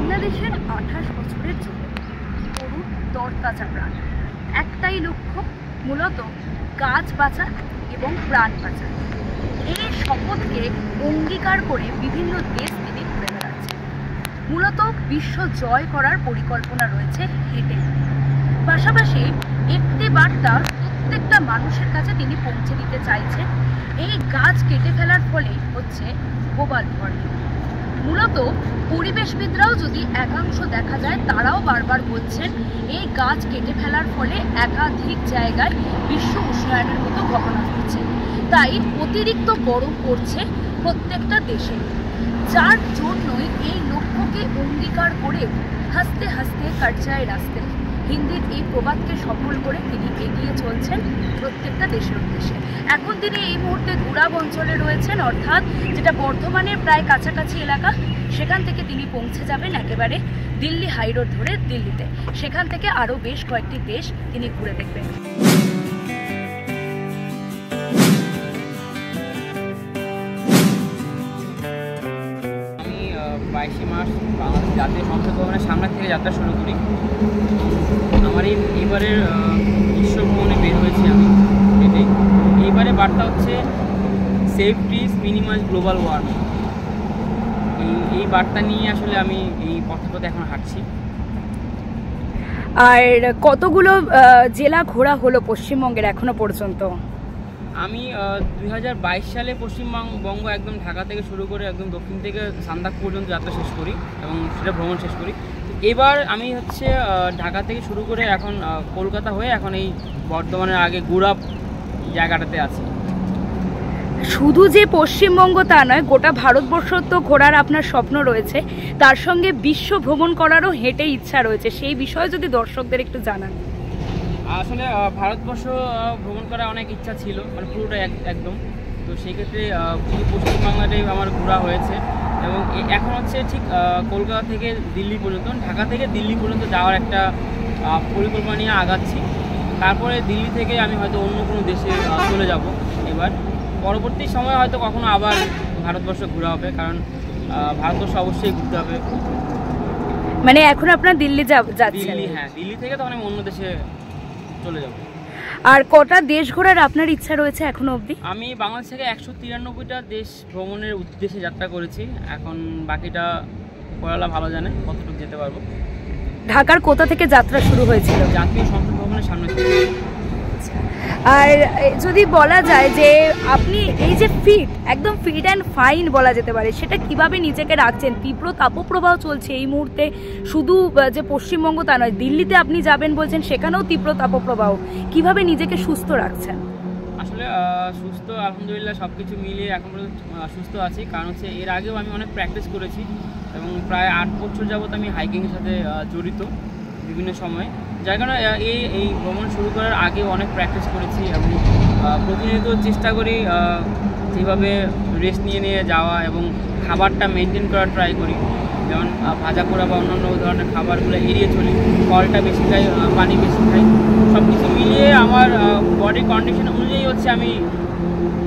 বাংলাদেশের 28 বছরের যুবক, তরুণ তরতাজা প্রাণ, একটাই লক্ষ্য, মূলত গাছ বাঁচা এবং প্রাণ বাঁচা। এই শপথকে অঙ্গীকার করে বিভিন্ন দেশ তিনি ঘুরে বেড়াচ্ছেন। মূলত বিশ্ব জয় করার পরিকল্পনা রয়েছে হেঁটে। পাশাপাশি একটি বার্তা প্রত্যেকটা মানুষের কাছে তিনি পৌঁছে দিতে চাইছেন। এই গাছ কেটে ফেলার ফলে হচ্ছে গ্লোবাল ওয়ার্মিং। মূলত পরিবেশবিদরাও যদি একাংশ দেখা যায়, তারাও বারবার বলছেন এই গাছ কেটে ফেলার ফলে একাধিক জায়গায় বিশ্ব উষ্ণায়নের মতো ঘটনা ঘটছে। তাই অতিরিক্ত গরম পড়ছে প্রত্যেকটা দেশে, যার জন্যই এই লক্ষ্যকে অঙ্গীকার করে হাসতে হাসতে কাট যায় রাস্তে, হিন্দির এই প্রবাদকে সফল করে তিনি এগিয়ে চলছেন প্রত্যেকটা দেশের উদ্দেশ্যে। এখন তিনি এই মুহূর্তে গুড়াব অঞ্চলে রয়েছেন, অর্থাৎ যেটা বর্ধমানের প্রায় কাছাকাছি এলাকা। সেখান থেকে তিনি পৌঁছে যাবেন একেবারে দিল্লি হাইরোড ধরে দিল্লিতে। সেখান থেকে আরও বেশ কয়েকটি দেশ তিনি ঘুরে দেখবেন। আমি 22 মার্চ বাংলাদেশ জাতীয় সংসদ ভবনের সামনে থেকে যাত্রা শুরু করি। আমার এইবারের বিশ্ব ভ্রমণে বের হয়েছি আমি এটাই। এইবারে বার্তা হচ্ছে save trees minimize global warming. এই বার্তা নিয়ে আসলে আমি এই পথে পথে এখন হাঁটছি। আর কতগুলো জেলা ঘোরা হলো পশ্চিমবঙ্গের এখনো পর্যন্ত? আমি 2022 সালে পশ্চিমবঙ্গ একদম ঢাকা থেকে শুরু করে একদম দক্ষিণ থেকে সান্দাক পর্যন্ত যাত্রা শেষ করি এবং সেটা ভ্রমণ শেষ করি। এবার আমি হচ্ছে ঢাকা থেকে শুরু করে এখন কলকাতা হয়ে এখন এই বর্ধমানের আগে গুড়াব জায়গাটাতে আছি। শুধু যে পশ্চিমবঙ্গ তা নয়, গোটা ভারতবর্ষ তো ঘোরার আপনার স্বপ্ন রয়েছে, তার সঙ্গে বিশ্ব ভ্রমণ করারও হেঁটে ইচ্ছা রয়েছে। সেই বিষয়ে যদি দর্শকদের একটু জানান। আসলে ভারতবর্ষ ভ্রমণ করার অনেক ইচ্ছা ছিল, মানে পুরোটা একদম। তো সেই ক্ষেত্রে পুরো পশ্চিমবাংলাটাই আমার ঘোরা হয়েছে এবং এখন হচ্ছে ঠিক কলকাতা থেকে দিল্লি পর্যন্ত, ঢাকা থেকে দিল্লি পর্যন্ত যাওয়ার একটা পরিকল্পনা নিয়ে আগাচ্ছি। তারপরে দিল্লি থেকে আমি হয়তো অন্য কোনো দেশে চলে যাব। এবার পরবর্তী সময় হয়তো কখনো আবার ভারতবর্ষ ঘোরা হবে, কারণ ভারতবর্ষ অবশ্যই ঘুরতে হবে। মানে এখন আপনার দিল্লি যাচ্ছেন? হ্যাঁ, দিল্লি থেকে তখন আমি অন্য দেশে চলে যাব। আর কটা দেশ ঘোরার আপনার ইচ্ছা রয়েছে এখনো অবধি? আমি বাংলাদেশ থেকে 193টা দেশ ভ্রমণের উদ্দেশ্যে যাত্রা করেছি। এখন বাকিটা পড়ালা ভালো জানে কতটুকু যেতে পারবো। ঢাকার কোথা থেকে যাত্রা শুরু হয়েছিল? জাতীয় সংসদ ভবনের সামনে থেকে। আর যদি বলা যায় যে আপনি এই যে একদম ফিট অ্যান্ড ফাইন বলা যেতে পারে, সেটা কিভাবে নিজেকে রাখছেন? তীব্র তাপপ্রবাহ চলছে এই মুহূর্তে, শুধু যে পশ্চিমবঙ্গ তা নয়, দিল্লিতে আপনি যাবেন বলছেন, সেখানেও তীব্র তাপপ্রবাহ। কিভাবে নিজেকে সুস্থ রাখছেন? আসলে সুস্থ আলহামদুলিল্লাহ সব কিছু মিলিয়ে এখন পর্যন্ত সুস্থ আছি। কারণ হচ্ছে এর আগেও আমি অনেক প্র্যাকটিস করেছি এবং প্রায় 8 বছর যাবত আমি হাইকিংয়ের সাথে জড়িত বিভিন্ন সময়ে। যার কারণে এই ভ্রমণ শুরু করার আগে অনেক প্র্যাকটিস করেছি এবং প্রতিনিয়ত চেষ্টা করি যেভাবে রেস্ট নিয়ে যাওয়া এবং খাবারটা মেনটেন করার ট্রাই করি। যেমন ভাজা পোড়া বা অন্যান্য ধরনের খাবারগুলো এড়িয়ে চলি, ফলটা বেশি খাই, পানি বেশি খাই। সব কিছু মিলিয়ে আমার বডি কন্ডিশন অনুযায়ী হচ্ছে আমি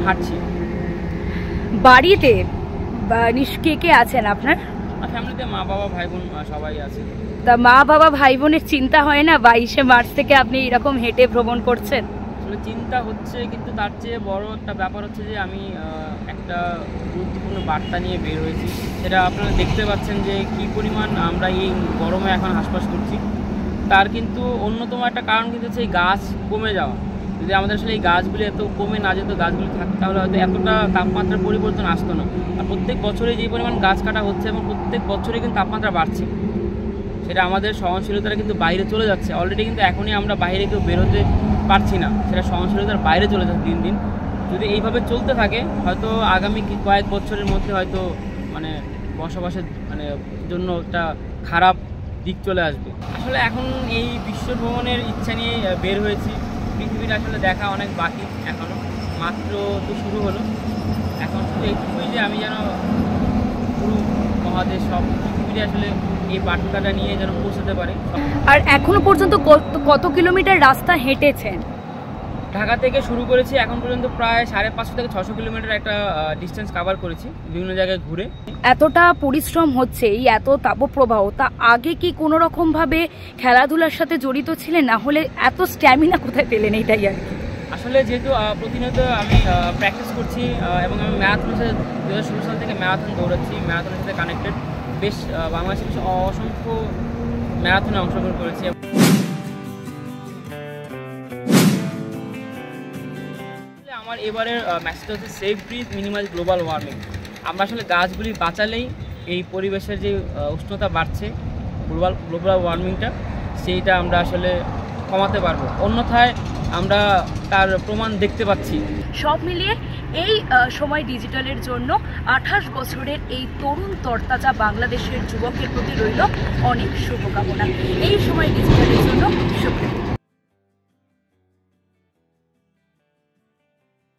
হাঁটছি। বাড়িতে কে কে আছেন আপনার? ফ্যামিলিতে মা বাবা ভাই বোন সবাই আছে। তা মা বাবা ভাই বোনের চিন্তা হয় না 22শে মার্চ থেকে আপনি এরকম হেঁটে ভ্রমণ করছেন? আসলে চিন্তা হচ্ছে, কিন্তু তার চেয়ে বড় একটা ব্যাপার হচ্ছে যে আমি একটা গুরুত্বপূর্ণ বার্তা নিয়ে বের হয়েছি। সেটা আপনারা দেখতে পাচ্ছেন যে কী পরিমাণ আমরা এই গরমে এখন হাসপাস করছি। তার কিন্তু অন্যতম একটা কারণ কিন্তু হচ্ছে এই গাছ কমে যাওয়া। যদি আমাদের আসলে এই গাছগুলি এত কমে না যেত, গাছগুলি থাকতে, তাহলে হয়তো এতটা তাপমাত্রার পরিবর্তন আসতো না। আর প্রত্যেক বছরে যে পরিমাণ গাছ কাটা হচ্ছে এবং প্রত্যেক বছরে কিন্তু তাপমাত্রা বাড়ছে, সেটা আমাদের সহনশীলতাটা কিন্তু বাইরে চলে যাচ্ছে। অলরেডি কিন্তু এখনই আমরা বাইরে কেউ বেরোতে পারছি না, সেটা সহনশীলতার বাইরে চলে যাচ্ছে দিন দিন। যদি এইভাবে চলতে থাকে, হয়তো আগামী কয়েক বছরের মধ্যে হয়তো মানে বসবাসের জন্য একটা খারাপ দিক চলে আসবে। আসলে এখন এই বিশ্ব ভ্রমণের ইচ্ছা নিয়ে বের হয়েছি। পৃথিবীটা আসলে দেখা অনেক বাকি, এখনও মাত্র তো শুরু হলো। এখন শুধু এইটুকুই যে আমি যেন পুরো মহাদেশ সব পৃথিবীটা আসলে এই বার্তাটা নিয়ে যেন পৌঁছাতে পারে। আর এখনো পর্যন্ত কত কিলোমিটার রাস্তা হেঁটেছেন? ঢাকা থেকে শুরু করেছি, এখন পর্যন্ত প্রায় 550 থেকে 600 কিলোমিটার একটা ডিস্টেন্স কভার করেছি বিভিন্ন জায়গায় ঘুরে। এতটা পরিশ্রম হচ্ছে, এই এত তাপপ্রবাহ, তা আগে কি কোনো রকমভাবে খেলাধুলার সাথে জড়িত ছিলেন? না হলে এত স্ট্যামিনা কোথায় পেলেন? এইটাই আর কি। আসলে যেহেতু প্রতিনিয়ত আমি প্র্যাকটিস করছি এবং আমি ম্যারাথনের সাথে 2016 সাল থেকে ম্যারাথন দৌড়াচ্ছি, ম্যারাথনের সাথে কানেক্টেড, বেশ বাংলাদেশে বেশ অসংখ্য ম্যারাথনে অংশগ্রহণ করেছি। আমার এবারের মেসেজটা হচ্ছে save breath minimize global warming. আমরা আসলে গাছগুলি বাঁচালেই এই পরিবেশের যে উষ্ণতা বাড়ছে, গ্লোবাল ওয়ার্মিংটা, সেইটা আমরা আসলে কমাতে পারবো। অন্যথায় আমরা তার প্রমাণ দেখতে পাচ্ছি। সব মিলিয়ে এই সময় ডিজিটালের জন্য 28 বছরের এই তরুণ তরতাজা বাংলাদেশের যুবকের প্রতি রইল অনেক শুভকামনা। এই সময় ডিজিটালের জন্য শুভকামনা।